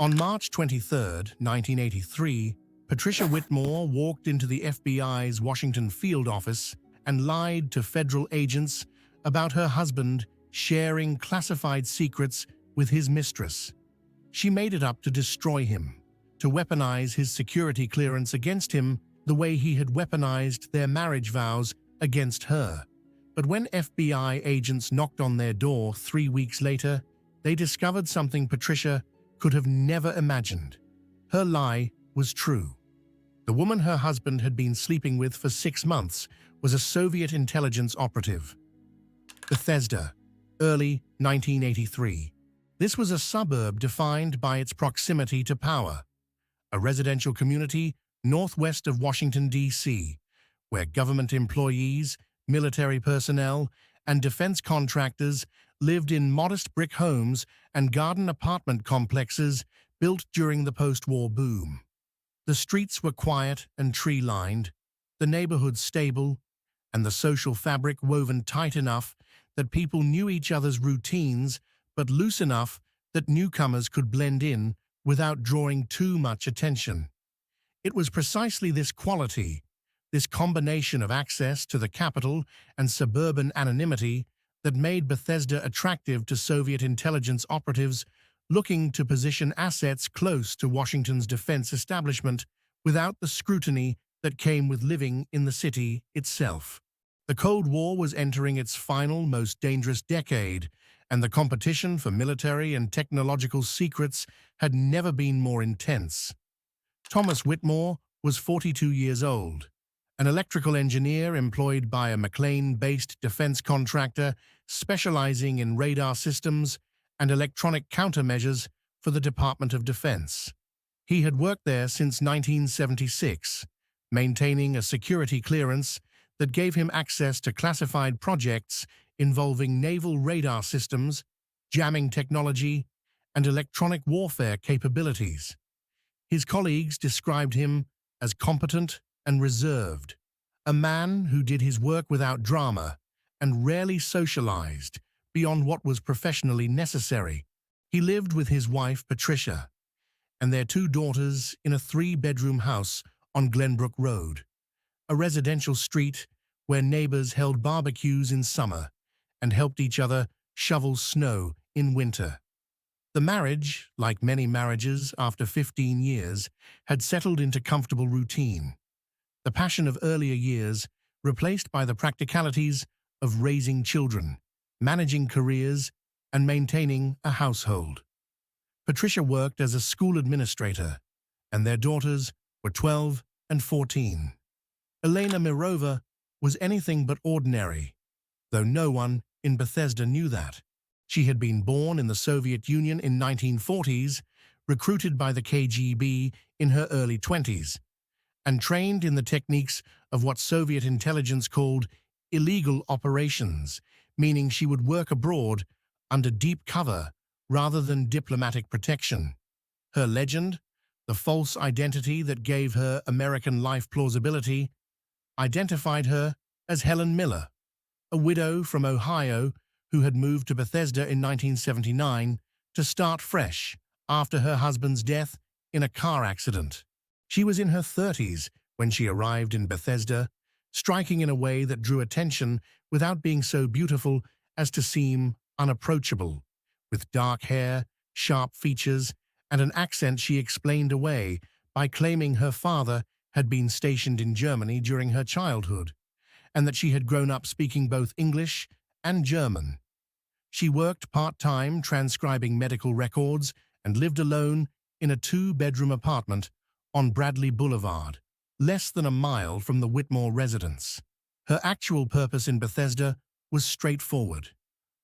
On March 23, 1983, Patricia Whitmore walked into the FBI's Washington field office and lied to federal agents about her husband sharing classified secrets with his mistress. She made it up to destroy him, to weaponize his security clearance against him the way he had weaponized their marriage vows against her. But when FBI agents knocked on their door 3 weeks later, they discovered something Patricia could have never imagined. Her lie was true. The woman her husband had been sleeping with for 6 months was a Soviet intelligence operative. Bethesda, early 1983. This was a suburb defined by its proximity to power, a residential community northwest of Washington, D.C., where government employees, military personnel, and defense contractors lived in modest brick homes and garden apartment complexes built during the post-war boom. The streets were quiet and tree-lined, the neighborhood stable, and the social fabric woven tight enough that people knew each other's routines, but loose enough that newcomers could blend in without drawing too much attention. It was precisely this quality, this combination of access to the capital and suburban anonymity, that made Bethesda attractive to Soviet intelligence operatives looking to position assets close to Washington's defense establishment without the scrutiny that came with living in the city itself. The Cold War was entering its final, most dangerous decade, and the competition for military and technological secrets had never been more intense. Thomas Whitmore was 42 years old, an electrical engineer employed by a McLean-based defense contractor specializing in radar systems and electronic countermeasures for the Department of Defense. He had worked there since 1976, maintaining a security clearance that gave him access to classified projects involving naval radar systems, jamming technology, and electronic warfare capabilities. His colleagues described him as competent and reserved, a man who did his work without drama and rarely socialized beyond what was professionally necessary. He lived with his wife, Patricia, and their 2 daughters in a 3-bedroom house on Glenbrook Road, a residential street where neighbors held barbecues in summer and helped each other shovel snow in winter. The marriage, like many marriages after 15 years, had settled into comfortable routine, the passion of earlier years replaced by the practicalities of raising children, managing careers, and maintaining a household. Patricia worked as a school administrator, and their daughters were 12 and 14. Elena Mirova was anything but ordinary, though no one in Bethesda knew that. She had been born in the Soviet Union in 1940s, recruited by the KGB in her early 20s, and trained in the techniques of what Soviet intelligence called illegal operations, meaning she would work abroad under deep cover rather than diplomatic protection. Her legend, the false identity that gave her American life plausibility, identified her as Helen Miller, a widow from Ohio who had moved to Bethesda in 1979 to start fresh after her husband's death in a car accident. She was in her 30s when she arrived in Bethesda, striking in a way that drew attention without being so beautiful as to seem unapproachable. With dark hair, sharp features, and an accent she explained away by claiming her father had been stationed in Germany during her childhood, and that she had grown up speaking both English and German. She worked part-time transcribing medical records and lived alone in a 2-bedroom apartment on Bradley Boulevard, less than a mile from the Whitmore residence. Her actual purpose in Bethesda was straightforward: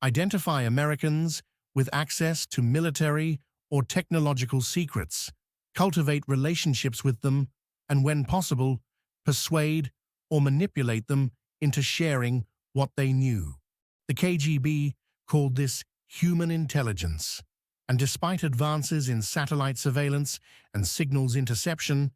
identify Americans with access to military or technological secrets, cultivate relationships with them, and when possible, persuade or manipulate them into sharing what they knew. The KGB called this human intelligence, and despite advances in satellite surveillance and signals interception,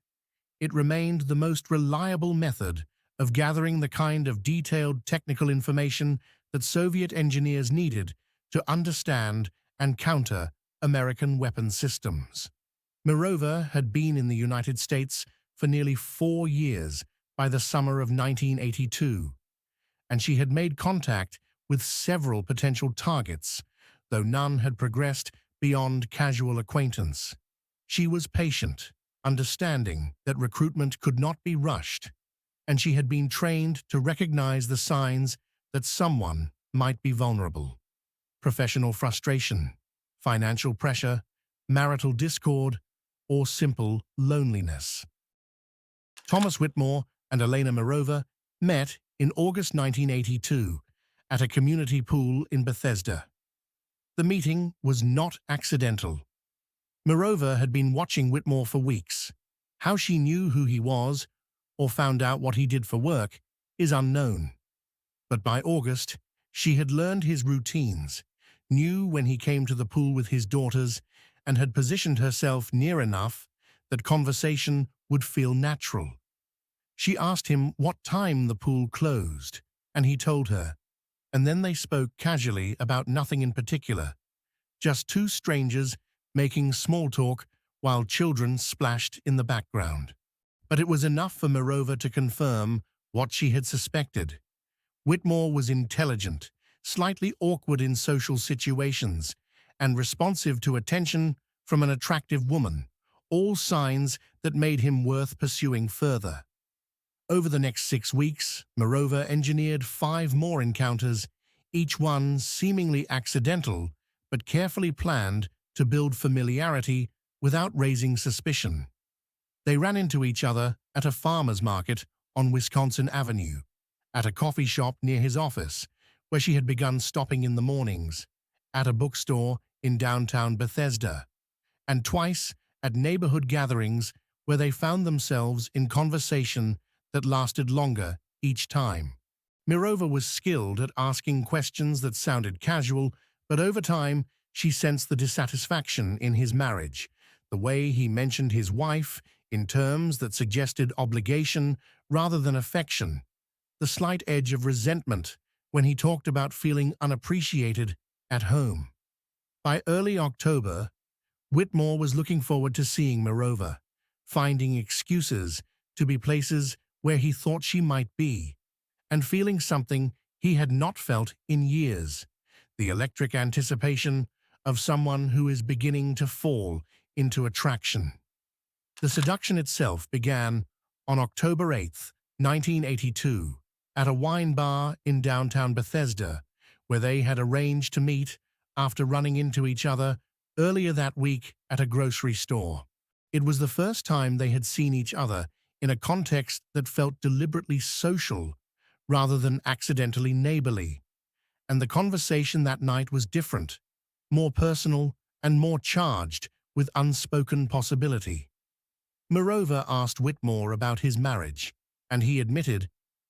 it remained the most reliable method of gathering the kind of detailed technical information that Soviet engineers needed to understand and counter American weapon systems. Mirova had been in the United States for nearly 4 years by the summer of 1982, and she had made contact with several potential targets, though none had progressed beyond casual acquaintance. She was patient, understanding that recruitment could not be rushed, and she had been trained to recognize the signs that someone might be vulnerable. Professional frustration, financial pressure, marital discord, or simple loneliness. Thomas Whitmore and Elena Mirova met in August 1982 at a community pool in Bethesda. The meeting was not accidental. Mirova had been watching Whitmore for weeks. How she knew who he was or found out what he did for work is unknown. But by August, she had learned his routines, knew when he came to the pool with his daughters, and had positioned herself near enough that conversation would feel natural. She asked him what time the pool closed, and he told her, and then they spoke casually about nothing in particular, just two strangers making small talk while children splashed in the background. But it was enough for Mirova to confirm what she had suspected. Whitmore was intelligent, slightly awkward in social situations, and responsive to attention from an attractive woman, all signs that made him worth pursuing further. Over the next 6 weeks, Mirova engineered 5 more encounters, each one seemingly accidental but carefully planned to build familiarity without raising suspicion. They ran into each other at a farmer's market on Wisconsin Avenue, at a coffee shop near his office, where she had begun stopping in the mornings, at a bookstore in downtown Bethesda, and twice at neighborhood gatherings where they found themselves in conversation that lasted longer each time. Mirova was skilled at asking questions that sounded casual, but over time she sensed the dissatisfaction in his marriage, the way he mentioned his wife in terms that suggested obligation rather than affection, the slight edge of resentment when he talked about feeling unappreciated at home. By early October, Whitmore was looking forward to seeing Mirova, finding excuses to be places where he thought she might be, and feeling something he had not felt in years, the electric anticipation of someone who is beginning to fall into attraction. The seduction itself began on October 8, 1982, at a wine bar in downtown Bethesda, where they had arranged to meet after running into each other earlier that week at a grocery store. It was the first time they had seen each other in a context that felt deliberately social rather than accidentally neighborly, and the conversation that night was different, more personal and more charged with unspoken possibility. Mirova asked Whitmore about his marriage, and he admitted,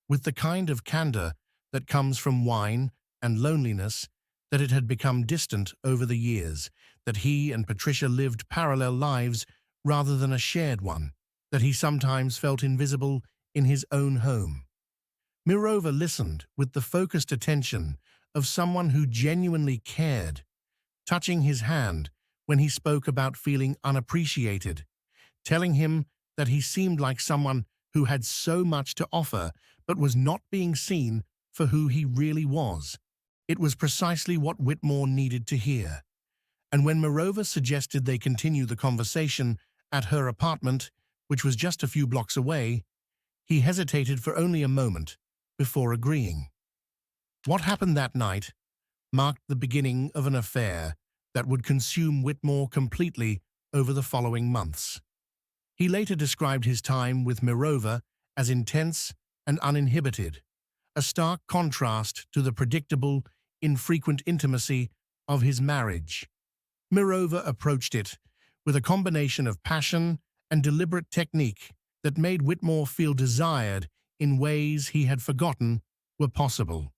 with the kind of candor that comes from wine and loneliness, that it had become distant over the years, that he and Patricia lived parallel lives rather than a shared one, that he sometimes felt invisible in his own home. Mirova listened with the focused attention of someone who genuinely cared, touching his hand when he spoke about feeling unappreciated, telling him that he seemed like someone who had so much to offer but was not being seen for who he really was. It was precisely what Whitmore needed to hear. And when Mirova suggested they continue the conversation at her apartment, which was just a few blocks away, he hesitated for only a moment before agreeing. What happened that night marked the beginning of an affair that would consume Whitmore completely over the following months. He later described his time with Mirova as intense and uninhibited, a stark contrast to the predictable, infrequent intimacy of his marriage. Mirova approached it with a combination of passion and deliberate technique that made Whitmore feel desired in ways he had forgotten were possible.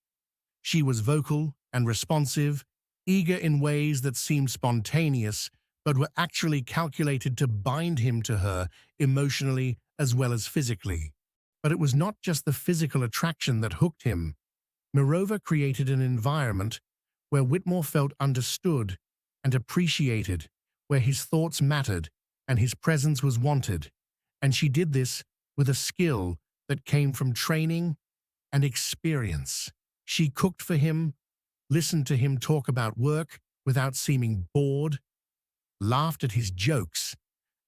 She was vocal and responsive, eager in ways that seemed spontaneous but were actually calculated to bind him to her emotionally as well as physically. But it was not just the physical attraction that hooked him. Mirova created an environment where Whitmore felt understood and appreciated, where his thoughts mattered and his presence was wanted, and she did this with a skill that came from training and experience. She cooked for him, listened to him talk about work without seeming bored, laughed at his jokes,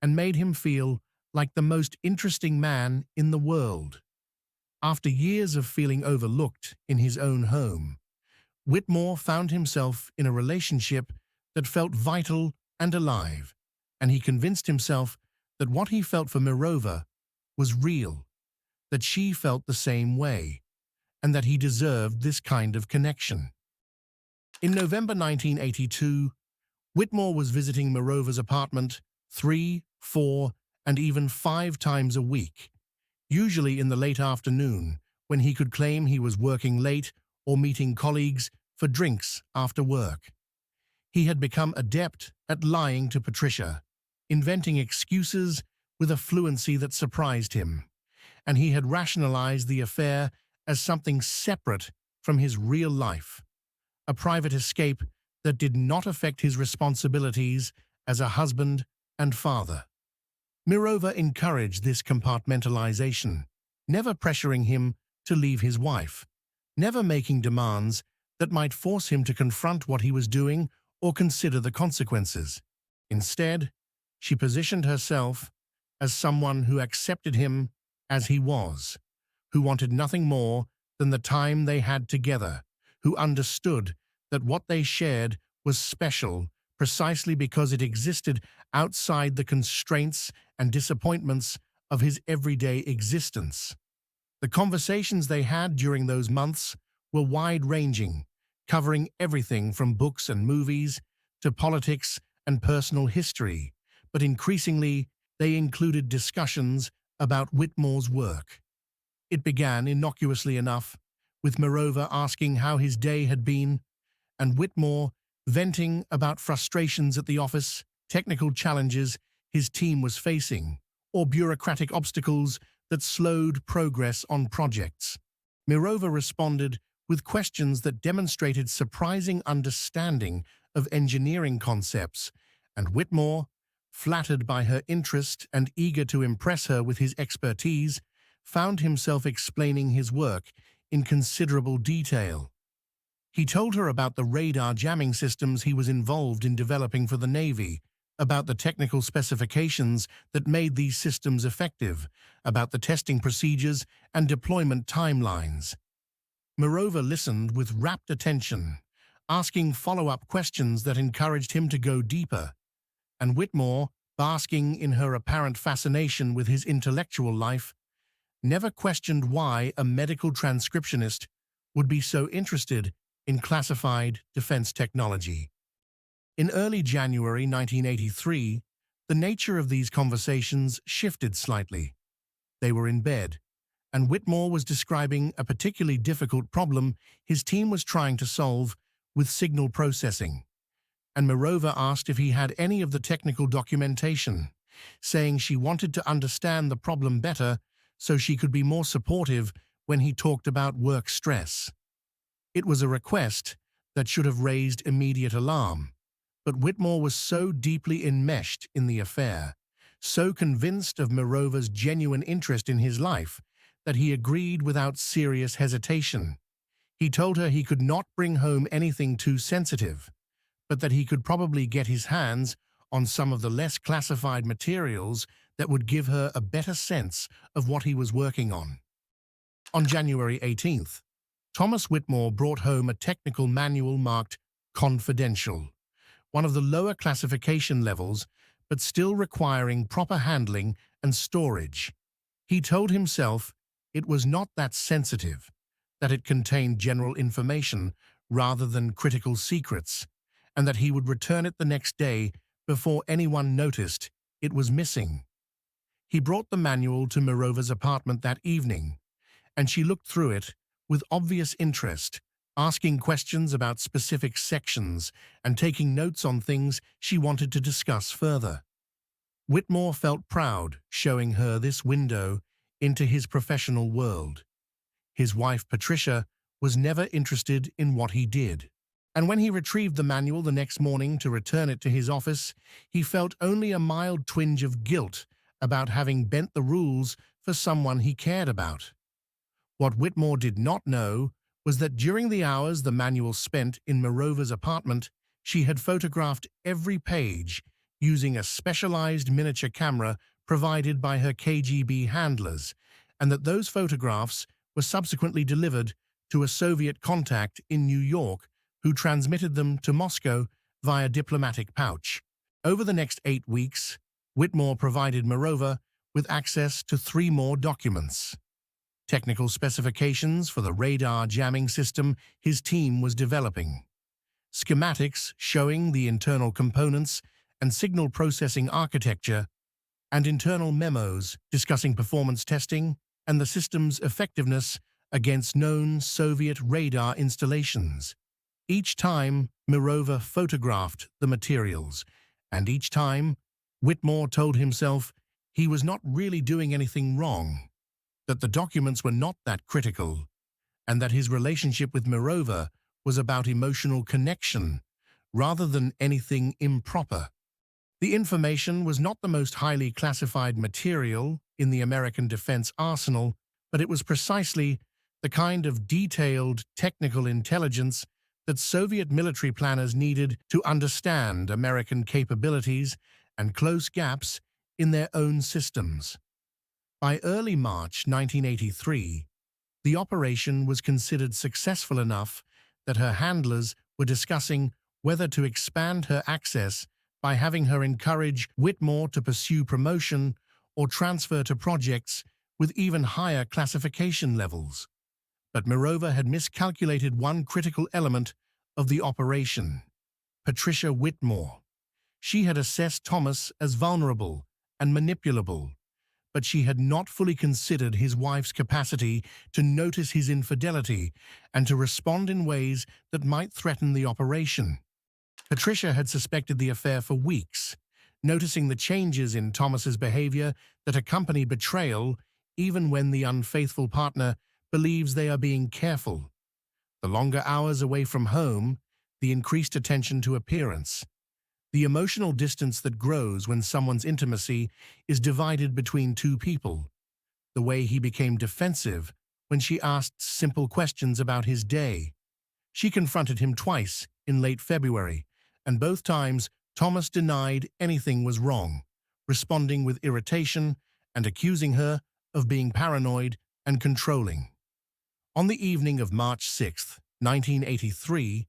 and made him feel like the most interesting man in the world. After years of feeling overlooked in his own home, Whitmore found himself in a relationship that felt vital and alive, and he convinced himself that what he felt for Mirova was real, that she felt the same way, and that he deserved this kind of connection. In November 1982, Whitmore was visiting Mirova's apartment 3, 4, and even 5 times a week, usually in the late afternoon, when he could claim he was working late or meeting colleagues for drinks after work. He had become adept at lying to Patricia, inventing excuses with a fluency that surprised him, and he had rationalized the affair as something separate from his real life, a private escape that did not affect his responsibilities as a husband and father. Mirova encouraged this compartmentalization, never pressuring him to leave his wife, never making demands that might force him to confront what he was doing or consider the consequences. Instead, she positioned herself as someone who accepted him as he was, who wanted nothing more than the time they had together, who understood that what they shared was special precisely because it existed outside the constraints and disappointments of his everyday existence. The conversations they had during those months were wide-ranging, covering everything from books and movies to politics and personal history, but increasingly they included discussions about Whitmore's work. It began innocuously enough, with Mirova asking how his day had been, and Whitmore venting about frustrations at the office, technical challenges his team was facing, or bureaucratic obstacles that slowed progress on projects. Mirova responded with questions that demonstrated surprising understanding of engineering concepts, and Whitmore, flattered by her interest and eager to impress her with his expertise, found himself explaining his work in considerable detail. He told her about the radar jamming systems he was involved in developing for the Navy, about the technical specifications that made these systems effective, about the testing procedures and deployment timelines. Mirova listened with rapt attention, asking follow-up questions that encouraged him to go deeper, and Whitmore, basking in her apparent fascination with his intellectual life, never questioned why a medical transcriptionist would be so interested in classified defense technology. In early January 1983, the nature of these conversations shifted slightly. They were in bed, and Whitmore was describing a particularly difficult problem his team was trying to solve with signal processing, and Mirova asked if he had any of the technical documentation, saying she wanted to understand the problem better so she could be more supportive when he talked about work stress. It was a request that should have raised immediate alarm, but Whitmore was so deeply enmeshed in the affair, so convinced of Mirova's genuine interest in his life, that he agreed without serious hesitation. He told her he could not bring home anything too sensitive, but that he could probably get his hands on some of the less classified materials that would give her a better sense of what he was working on. On January 18th, Thomas Whitmore brought home a technical manual marked confidential, one of the lower classification levels, but still requiring proper handling and storage. He told himself it was not that sensitive, that it contained general information rather than critical secrets, and that he would return it the next day before anyone noticed it was missing. He brought the manual to Mirova's apartment that evening, and she looked through it with obvious interest, asking questions about specific sections and taking notes on things she wanted to discuss further. Whitmore felt proud showing her this window into his professional world. His wife, Patricia, was never interested in what he did. And when he retrieved the manual the next morning to return it to his office, he felt only a mild twinge of guilt about having bent the rules for someone he cared about. What Whitmore did not know was that during the hours the manual spent in Mirova's apartment, she had photographed every page using a specialized miniature camera provided by her KGB handlers, and that those photographs were subsequently delivered to a Soviet contact in New York who transmitted them to Moscow via diplomatic pouch. Over the next 8 weeks, Whitmore provided Mirova with access to 3 more documents. Technical specifications for the radar jamming system his team was developing, schematics showing the internal components and signal processing architecture, and internal memos discussing performance testing and the system's effectiveness against known Soviet radar installations. Each time, Mirova photographed the materials, and each time, Whitmore told himself he was not really doing anything wrong, that the documents were not that critical, and that his relationship with Mirova was about emotional connection rather than anything improper. The information was not the most highly classified material in the American defense arsenal, but it was precisely the kind of detailed technical intelligence that Soviet military planners needed to understand American capabilities and close gaps in their own systems. By early March 1983, the operation was considered successful enough that her handlers were discussing whether to expand her access by having her encourage Whitmore to pursue promotion or transfer to projects with even higher classification levels. But Mirova had miscalculated one critical element of the operation: Patricia Whitmore. She had assessed Thomas as vulnerable and manipulable, but she had not fully considered his wife's capacity to notice his infidelity and to respond in ways that might threaten the operation. Patricia had suspected the affair for weeks, noticing the changes in Thomas's behavior that accompany betrayal even when the unfaithful partner believes they are being careful. The longer hours away from home, the increased attention to appearance, the emotional distance that grows when someone's intimacy is divided between two people, the way he became defensive when she asked simple questions about his day. She confronted him twice in late February, and both times Thomas denied anything was wrong, responding with irritation and accusing her of being paranoid and controlling. On the evening of March 6, 1983,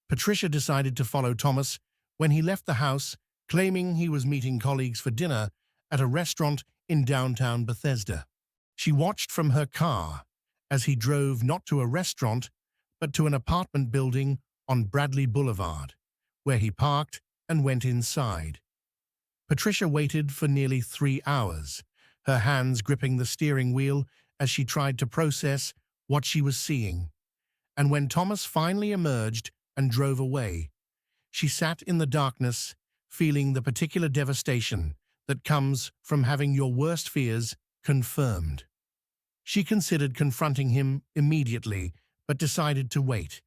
Patricia decided to follow Thomas when he left the house, claiming he was meeting colleagues for dinner at a restaurant in downtown Bethesda. She watched from her car as he drove not to a restaurant, but to an apartment building on Bradley Boulevard, where he parked and went inside. Patricia waited for nearly 3 hours, her hands gripping the steering wheel as she tried to process what she was seeing. And when Thomas finally emerged and drove away, she sat in the darkness, feeling the particular devastation that comes from having your worst fears confirmed. She considered confronting him immediately, but decided to wait,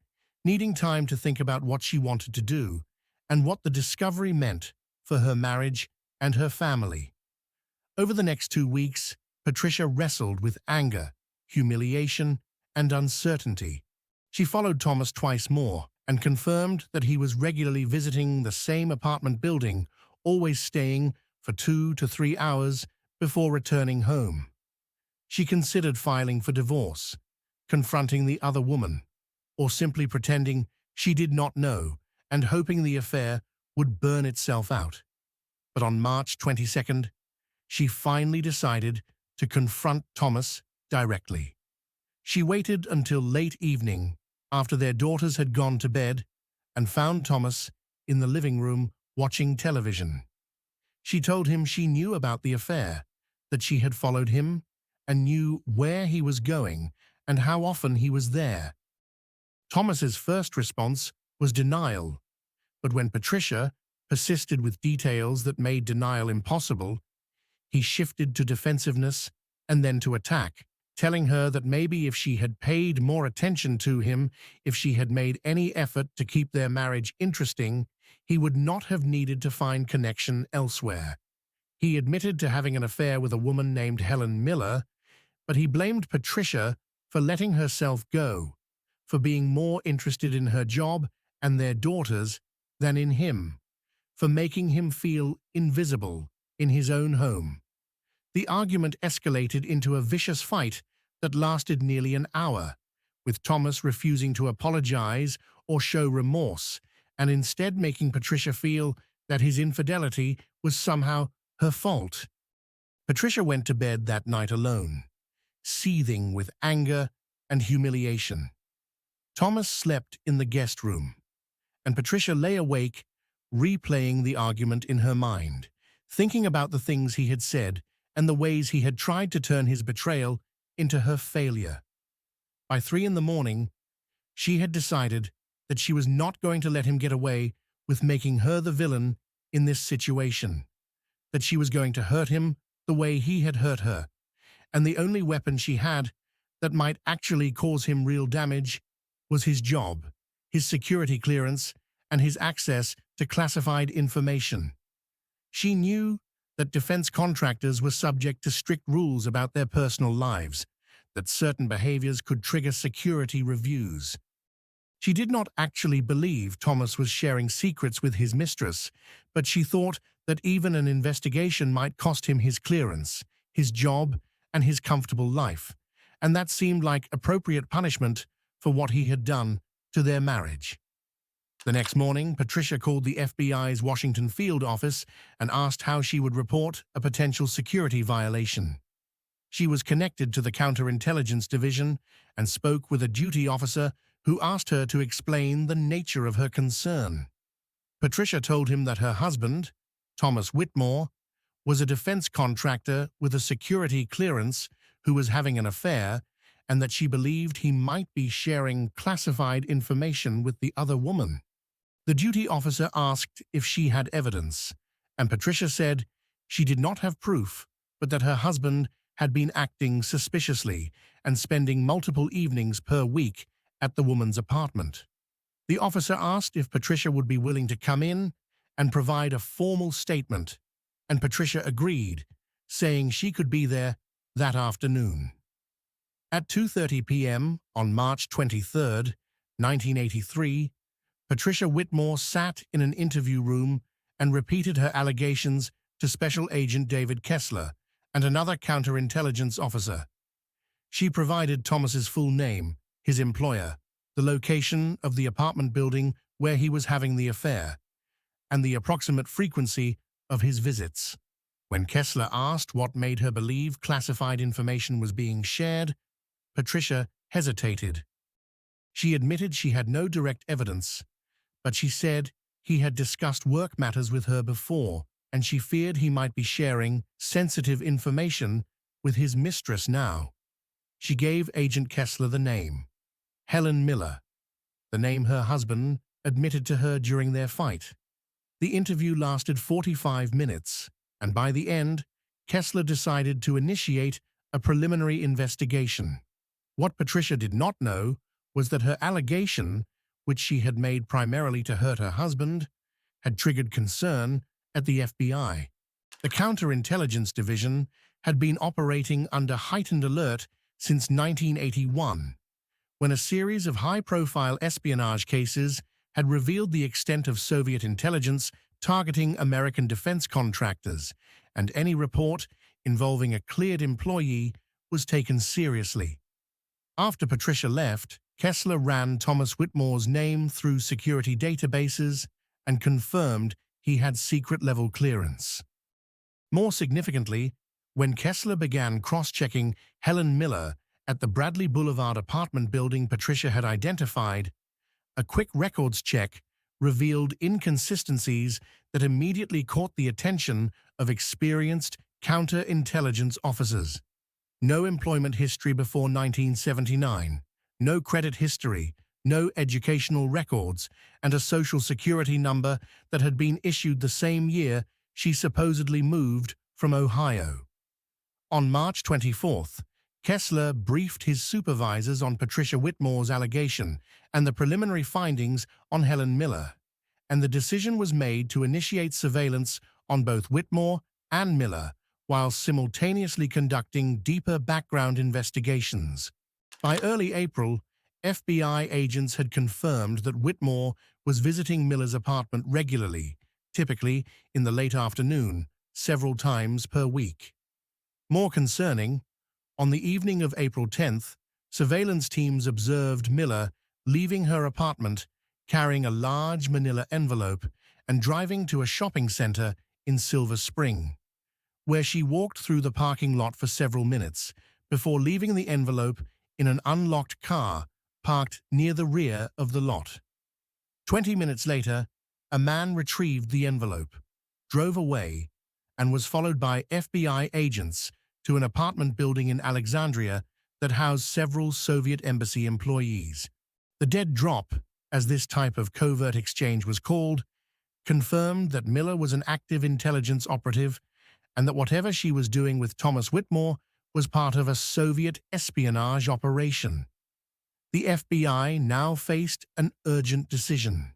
needing time to think about what she wanted to do and what the discovery meant for her marriage and her family. Over the next 2 weeks, Patricia wrestled with anger, humiliation, and uncertainty. She followed Thomas twice more and confirmed that he was regularly visiting the same apartment building, always staying for 2 to 3 hours before returning home. She considered filing for divorce, confronting the other woman, or simply pretending she did not know and hoping the affair would burn itself out. But on March 22nd, she finally decided to confront Thomas directly. She waited until late evening, after their daughters had gone to bed, and found Thomas in the living room watching television. She told him she knew about the affair, that she had followed him, and knew where he was going and how often he was there. Thomas's first response was denial, but when Patricia persisted with details that made denial impossible, he shifted to defensiveness and then to attack. telling her that maybe if she had paid more attention to him, if she had made any effort to keep their marriage interesting, he would not have needed to find connection elsewhere. He admitted to having an affair with a woman named Helen Miller, but he blamed Patricia for letting herself go, for being more interested in her job and their daughters than in him, for making him feel invisible in his own home. The argument escalated into a vicious fight that lasted nearly an hour, with Thomas refusing to apologize or show remorse, and instead making Patricia feel that his infidelity was somehow her fault. Patricia went to bed that night alone, seething with anger and humiliation. Thomas slept in the guest room, and Patricia lay awake, replaying the argument in her mind, thinking about the things he had said and the ways he had tried to turn his betrayal into her failure. By 3 in the morning, she had decided that she was not going to let him get away with making her the villain in this situation, that she was going to hurt him the way he had hurt her, and the only weapon she had that might actually cause him real damage was his job, his security clearance, and his access to classified information. She knew that defense contractors were subject to strict rules about their personal lives, that certain behaviors could trigger security reviews. She did not actually believe Thomas was sharing secrets with his mistress, but she thought that even an investigation might cost him his clearance, his job, and his comfortable life, and that seemed like appropriate punishment for what he had done to their marriage. The next morning, Patricia called the FBI's Washington field office and asked how she would report a potential security violation. She was connected to the counterintelligence division and spoke with a duty officer who asked her to explain the nature of her concern. Patricia told him that her husband, Thomas Whitmore, was a defense contractor with a security clearance who was having an affair, and that she believed he might be sharing classified information with the other woman. The duty officer asked if she had evidence, and Patricia said she did not have proof, but that her husband had been acting suspiciously and spending multiple evenings per week at the woman's apartment. The officer asked if Patricia would be willing to come in and provide a formal statement, and Patricia agreed, saying she could be there that afternoon. At 2:30 p.m. on March 23, 1983, Patricia Whitmore sat in an interview room and repeated her allegations to Special Agent David Kessler and another counterintelligence officer. She provided Thomas's full name, his employer, the location of the apartment building where he was having the affair, and the approximate frequency of his visits. When Kessler asked what made her believe classified information was being shared, Patricia hesitated. She admitted she had no direct evidence, but she said he had discussed work matters with her before, and she feared he might be sharing sensitive information with his mistress now. She gave Agent Kessler the name, Helen Miller, the name her husband admitted to her during their fight. The interview lasted 45 minutes, and by the end, Kessler decided to initiate a preliminary investigation. What Patricia did not know was that her allegation, which she had made primarily to hurt her husband, had triggered concern at the FBI. The counterintelligence division had been operating under heightened alert since 1981, when a series of high-profile espionage cases had revealed the extent of Soviet intelligence targeting American defense contractors, and any report involving a cleared employee was taken seriously. After Patricia left, Kessler ran Thomas Whitmore's name through security databases and confirmed he had secret-level clearance. More significantly, when Kessler began cross-checking Helen Miller at the Bradley Boulevard apartment building Patricia had identified, a quick records check revealed inconsistencies that immediately caught the attention of experienced counterintelligence officers. No employment history before 1979, no credit history, no educational records, and a social security number that had been issued the same year she supposedly moved from Ohio. On March 24th, Kessler briefed his supervisors on Patricia Whitmore's allegation and the preliminary findings on Helen Miller, and the decision was made to initiate surveillance on both Whitmore and Miller while simultaneously conducting deeper background investigations. By early April, FBI agents had confirmed that Whitmore was visiting Miller's apartment regularly, typically in the late afternoon, several times per week. More concerning, on the evening of April 10th, surveillance teams observed Miller leaving her apartment, carrying a large manila envelope, and driving to a shopping center in Silver Spring, where she walked through the parking lot for several minutes before leaving the envelope in an unlocked car parked near the rear of the lot. 20 minutes later, a man retrieved the envelope, drove away, and was followed by FBI agents to an apartment building in Alexandria that housed several Soviet embassy employees. The dead drop, as this type of covert exchange was called, confirmed that Miller was an active intelligence operative and that whatever she was doing with Thomas Whitmore was part of a Soviet espionage operation. The FBI now faced an urgent decision: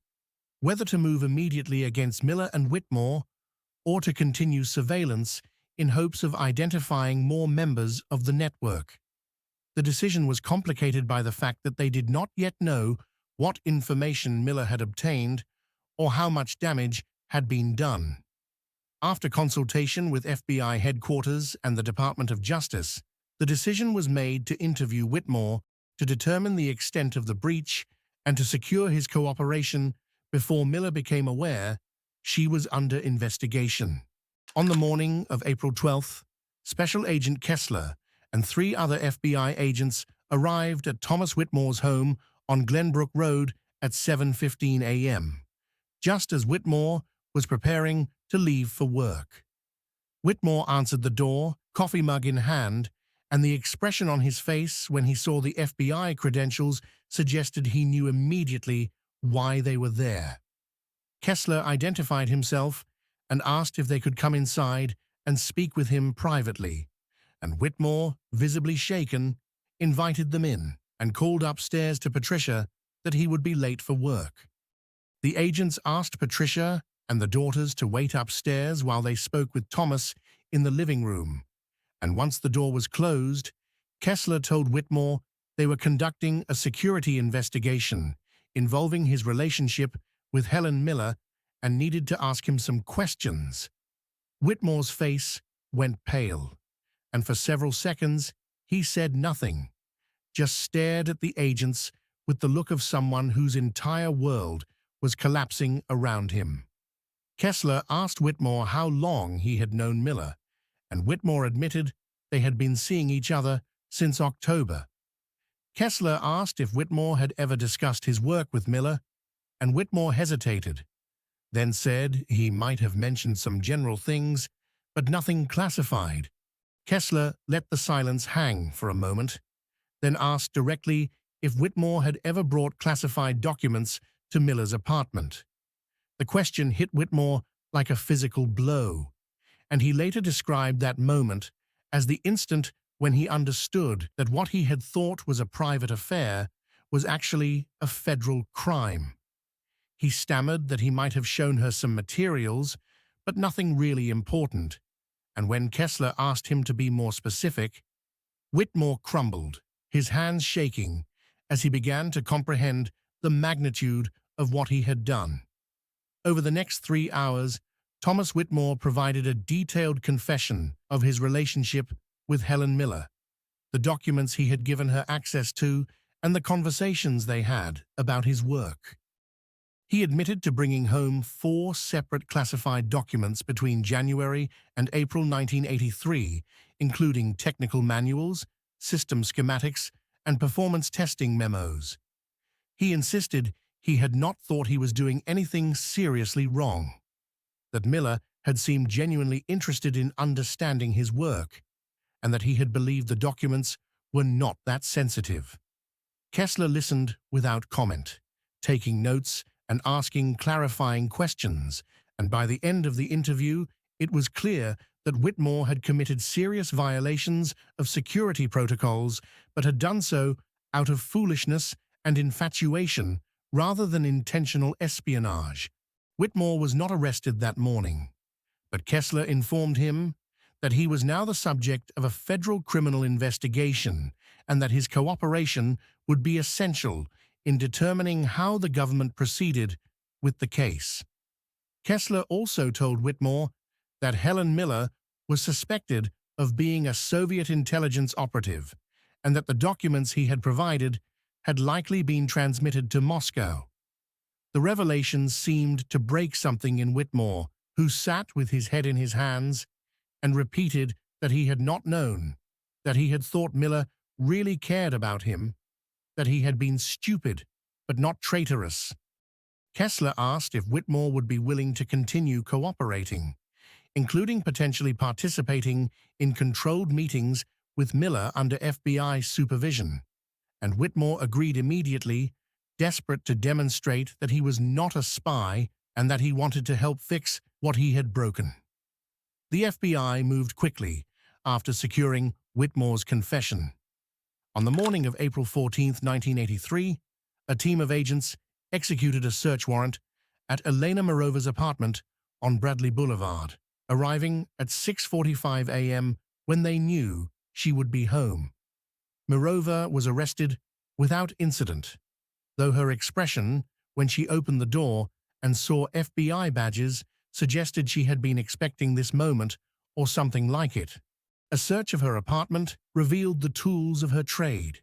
whether to move immediately against Miller and Whitmore or to continue surveillance in hopes of identifying more members of the network. The decision was complicated by the fact that they did not yet know what information Miller had obtained or how much damage had been done. After consultation with FBI headquarters and the Department of Justice, the decision was made to interview Whitmore to determine the extent of the breach and to secure his cooperation before Miller became aware she was under investigation. On the morning of April 12th, Special Agent Kessler and 3 other FBI agents arrived at Thomas Whitmore's home on Glenbrook Road at 7:15 a.m., just as Whitmore was preparing to leave for work. Whitmore answered the door, coffee mug in hand, and the expression on his face when he saw the FBI credentials suggested he knew immediately why they were there. Kessler identified himself and asked if they could come inside and speak with him privately, and Whitmore, visibly shaken, invited them in and called upstairs to Patricia that he would be late for work. The agents asked Patricia and the daughters to wait upstairs while they spoke with Thomas in the living room, and once the door was closed, Kessler told Whitmore they were conducting a security investigation involving his relationship with Helen Miller and needed to ask him some questions. Whitmore's face went pale, and for several seconds he said nothing, just stared at the agents with the look of someone whose entire world was collapsing around him. Kessler asked Whitmore how long he had known Miller, and Whitmore admitted they had been seeing each other since October. Kessler asked if Whitmore had ever discussed his work with Miller, and Whitmore hesitated, then said he might have mentioned some general things, but nothing classified. Kessler let the silence hang for a moment, then asked directly if Whitmore had ever brought classified documents to Miller's apartment. The question hit Whitmore like a physical blow, and he later described that moment as the instant when he understood that what he had thought was a private affair was actually a federal crime. He stammered that he might have shown her some materials, but nothing really important, and when Kessler asked him to be more specific, Whitmore crumbled, his hands shaking, as he began to comprehend the magnitude of what he had done. Over the next 3 hours, Thomas Whitmore provided a detailed confession of his relationship with Helen Miller, the documents he had given her access to, and the conversations they had about his work. He admitted to bringing home 4 separate classified documents between January and April 1983, including technical manuals, system schematics, and performance testing memos. He insisted he had not thought he was doing anything seriously wrong, that Miller had seemed genuinely interested in understanding his work, and that he had believed the documents were not that sensitive. Kessler listened without comment, taking notes and asking clarifying questions, and by the end of the interview, it was clear that Whitmore had committed serious violations of security protocols, but had done so out of foolishness and infatuation rather than intentional espionage. Whitmore was not arrested that morning, but Kessler informed him that he was now the subject of a federal criminal investigation and that his cooperation would be essential in determining how the government proceeded with the case. Kessler also told Whitmore that Helen Miller was suspected of being a Soviet intelligence operative and that the documents he had provided had likely been transmitted to Moscow. The revelations seemed to break something in Whitmore, who sat with his head in his hands and repeated that he had not known, that he had thought Miller really cared about him, that he had been stupid but not traitorous. Kessler asked if Whitmore would be willing to continue cooperating, including potentially participating in controlled meetings with Miller under FBI supervision, and Whitmore agreed immediately, desperate to demonstrate that he was not a spy and that he wanted to help fix what he had broken. The FBI moved quickly after securing Whitmore's confession. On the morning of April 14, 1983, a team of agents executed a search warrant at Elena Mirova's apartment on Bradley Boulevard, arriving at 6:45 a.m. when they knew she would be home. Mirova was arrested without incident, though her expression when she opened the door and saw FBI badges suggested she had been expecting this moment or something like it. A search of her apartment revealed the tools of her trade: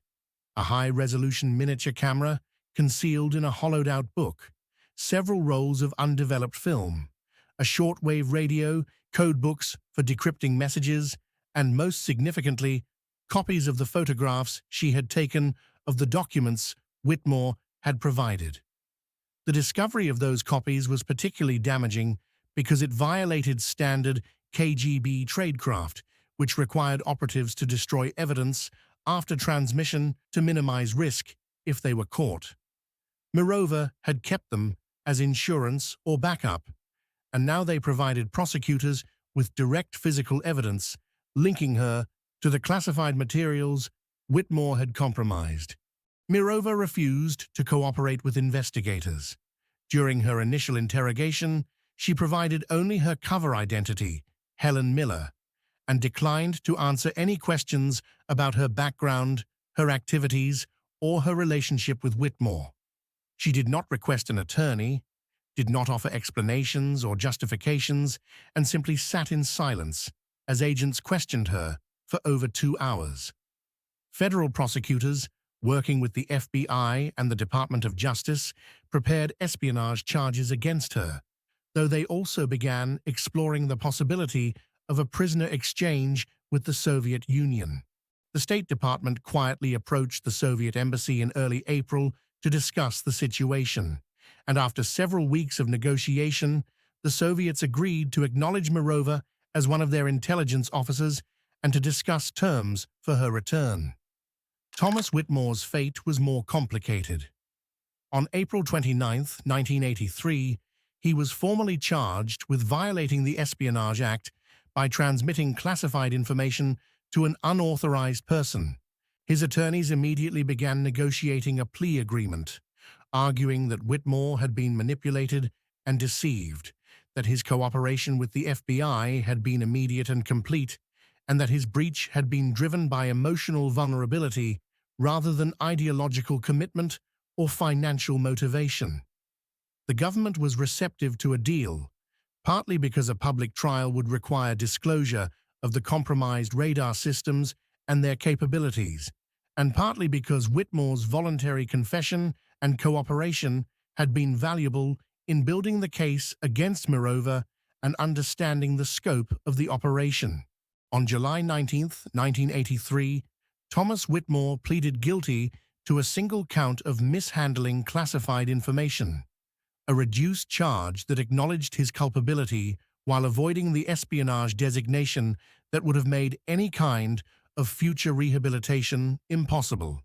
a high-resolution miniature camera concealed in a hollowed-out book, several rolls of undeveloped film, a shortwave radio, code books for decrypting messages, and most significantly, copies of the photographs she had taken of the documents Whitmore had provided. The discovery of those copies was particularly damaging because it violated standard KGB tradecraft, which required operatives to destroy evidence after transmission to minimize risk if they were caught. Mirova had kept them as insurance or backup, and now they provided prosecutors with direct physical evidence linking her to the classified materials Whitmore had compromised. Mirova refused to cooperate with investigators. During her initial interrogation, she provided only her cover identity, Helen Miller, and declined to answer any questions about her background, her activities, or her relationship with Whitmore. She did not request an attorney, did not offer explanations or justifications, and simply sat in silence as agents questioned her for over 2 hours. Federal prosecutors, working with the FBI and the Department of Justice, prepared espionage charges against her, though they also began exploring the possibility of a prisoner exchange with the Soviet Union. The State Department quietly approached the Soviet embassy in early April to discuss the situation, and after several weeks of negotiation, the Soviets agreed to acknowledge Mirova as one of their intelligence officers and to discuss terms for her return. Thomas Whitmore's fate was more complicated. On April 29, 1983, he was formally charged with violating the Espionage Act by transmitting classified information to an unauthorized person. His attorneys immediately began negotiating a plea agreement, arguing that Whitmore had been manipulated and deceived, that his cooperation with the FBI had been immediate and complete, and that his breach had been driven by emotional vulnerability rather than ideological commitment or financial motivation. The government was receptive to a deal, partly because a public trial would require disclosure of the compromised radar systems and their capabilities, and partly because Whitmore's voluntary confession and cooperation had been valuable in building the case against Mirova and understanding the scope of the operation. On July 19, 1983, Thomas Whitmore pleaded guilty to a single count of mishandling classified information, a reduced charge that acknowledged his culpability while avoiding the espionage designation that would have made any kind of future rehabilitation impossible.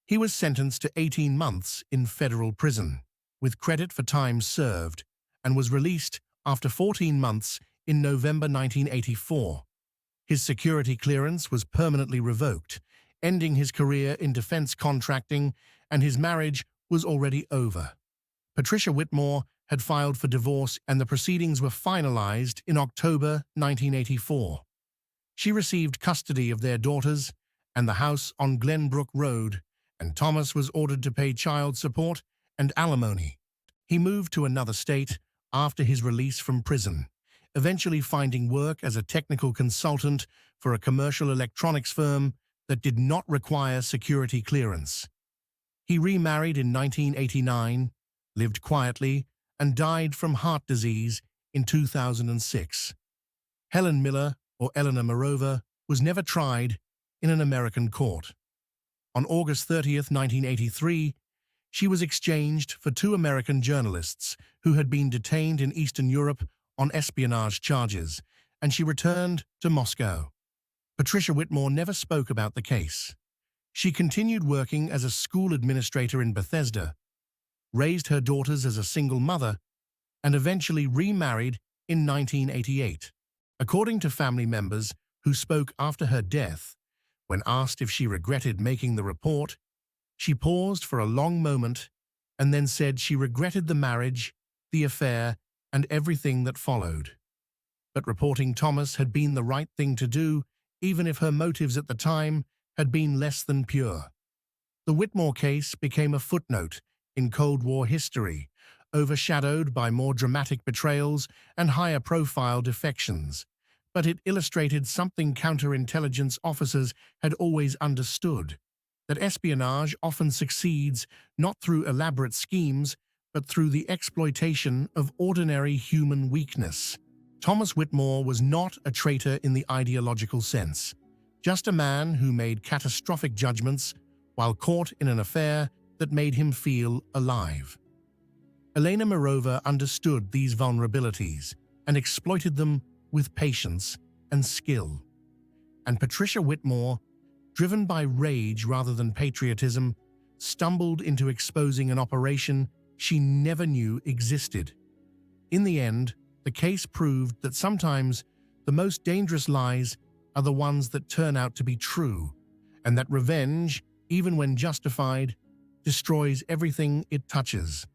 He was sentenced to 18 months in federal prison, with credit for time served, and was released after 14 months in November 1984. His security clearance was permanently revoked, ending his career in defense contracting, and his marriage was already over. Patricia Whitmore had filed for divorce, and the proceedings were finalized in October 1984. She received custody of their daughters and the house on Glenbrook Road, and Thomas was ordered to pay child support and alimony. He moved to another state after his release from prison, eventually finding work as a technical consultant for a commercial electronics firm that did not require security clearance. He remarried in 1989, lived quietly, and died from heart disease in 2006. Helen Miller, or Eleanor Morova, was never tried in an American court. On August 30th, 1983, she was exchanged for two American journalists who had been detained in Eastern Europe on espionage charges, and she returned to Moscow. Patricia Whitmore never spoke about the case. She continued working as a school administrator in Bethesda, raised her daughters as a single mother, and eventually remarried in 1988. According to family members who spoke after her death, when asked if she regretted making the report, she paused for a long moment and then said she regretted the marriage, the affair, and everything that followed. But reporting Thomas had been the right thing to do, even if her motives at the time had been less than pure. The Whitmore case became a footnote in Cold War history, overshadowed by more dramatic betrayals and higher-profile defections. But it illustrated something counterintelligence officers had always understood, that espionage often succeeds not through elaborate schemes, but through the exploitation of ordinary human weakness. Thomas Whitmore was not a traitor in the ideological sense, just a man who made catastrophic judgments while caught in an affair that made him feel alive. Elena Morova understood these vulnerabilities and exploited them with patience and skill. And Patricia Whitmore, driven by rage rather than patriotism, stumbled into exposing an operation she never knew existed. In the end, the case proved that sometimes the most dangerous lies are the ones that turn out to be true, and that revenge, even when justified, destroys everything it touches.